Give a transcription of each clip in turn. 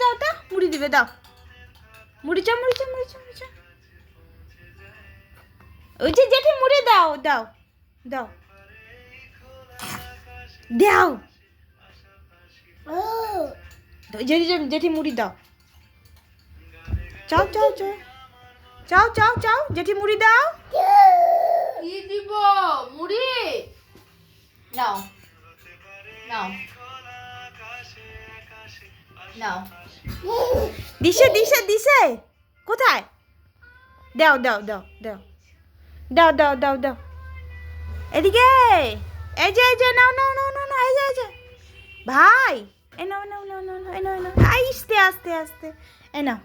দাও তো, মুড়ি দিবে, দাও মুড়ি চাও, মুড়ি চাও, মুড়ি চাও, মুড়ি চাও। ওই যে জেঠি মুড়ি দাও, দাও দাও দাও, জেঠি জেঠি মুড়ি দাও, চাও চাও চাও চাও চাও চাও, জেঠি মুড়ি দাও। কি দিব? মুড়ি নাও নাও নাও। দিশে দিশে দিশে কোথায়? দাও দাও দাও দাও দাও দাও দাও দাও, এদিকে, এই যে নাও নাও নাও নাও নাও, এই যে ভাই, এ নাও নাও নাও নাও নাও, এ নাও নাও, আস্তে আস্তে আস্তে, এ নাও।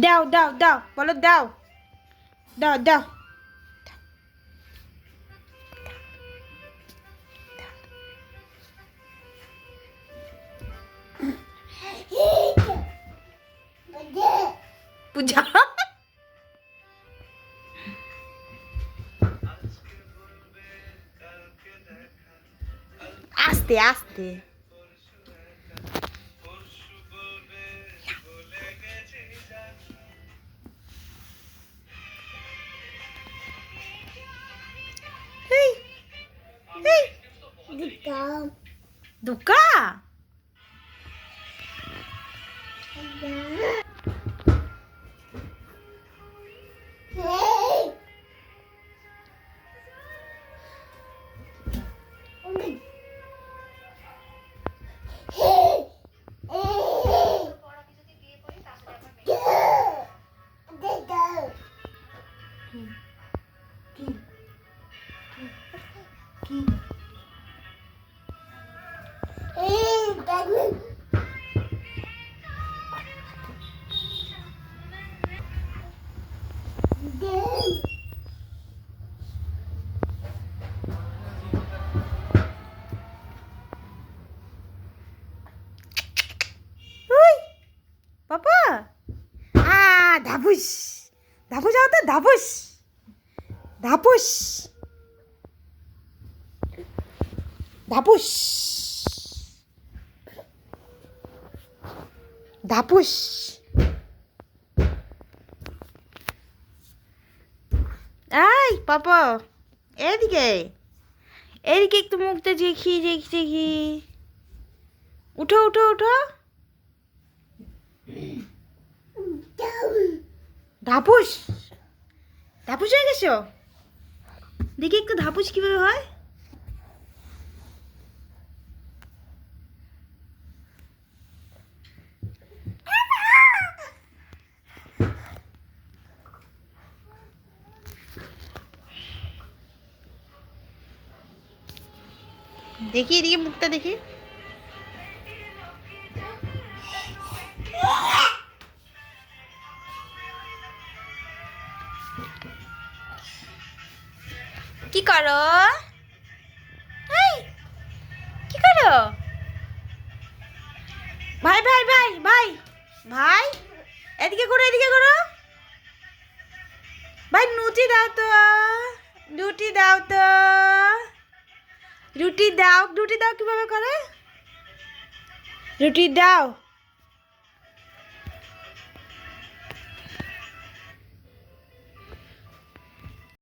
দাও দাও দাও, বলো দাও দাও দাও। পূজা আস্তে আস্তে, দুকা পাপা, ধাপুস ধাপুস, যাও তো, ধাপুস ধাপুস ধাপুস ধাপুস। এই পাপা, এদিকে এদিকে একটু মুখটা দেখি দেখি দেখি, উঠো উঠো উঠো। ধাপুস ধাপুস হয়ে গেছো, দেখি একটু ধাপুস কিভাবে হয়। দেখি এদিকে মুখটা দেখি, কি করো? এই কি করো? ভাই ভাই ভাই ভাই ভাই, এদিকে করো, এদিকে করো ভাই, রুটি দাও তো, রুটি দাও তো, রুটি দাও, রুটি দাও, কিভাবে করে রুটি দাও।